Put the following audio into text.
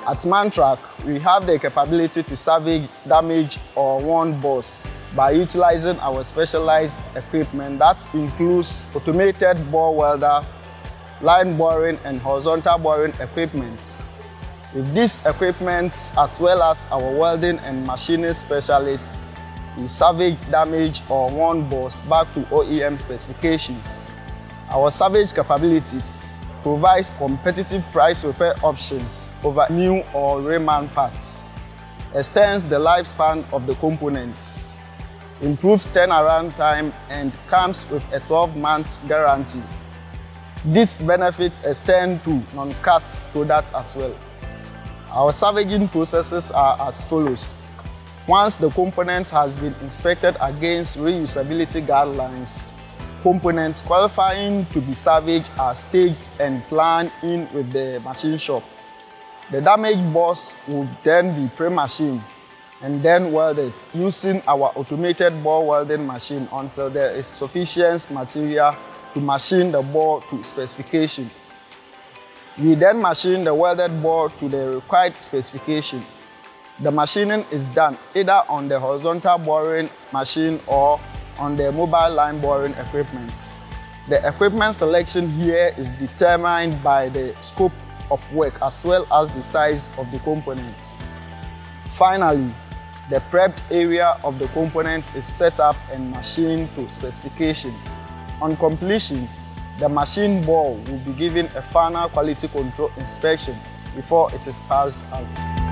At Mantrack, we have the capability to salvage damaged or worn bores by utilizing our specialized equipment that includes automated bore welder, line boring and horizontal boring equipment. With this equipment, as well as our welding and machining specialists, we salvage damaged or worn bores back to OEM specifications. Our salvage capabilities provides competitive price repair options over new or reman parts, extends the lifespan of the components, improves turnaround time, and comes with a 12-month guarantee. These benefits extend to non-cut products as well. Our salvaging processes are as follows. Once the component has been inspected against reusability guidelines, components qualifying to be salvaged are staged and planned in with the machine shop. The damaged bores would then be pre-machined and then welded using our automated bore welding machine until there is sufficient material to machine the bore to specification. We then machine the welded bore to the required specification. The machining is done either on the horizontal boring machine or on the mobile line boring equipment. The equipment selection here is determined by the scope of work as well as the size of the components. Finally, the prepped area of the component is set up and machined to specification. On completion, the machine bore will be given a final quality control inspection before it is passed out.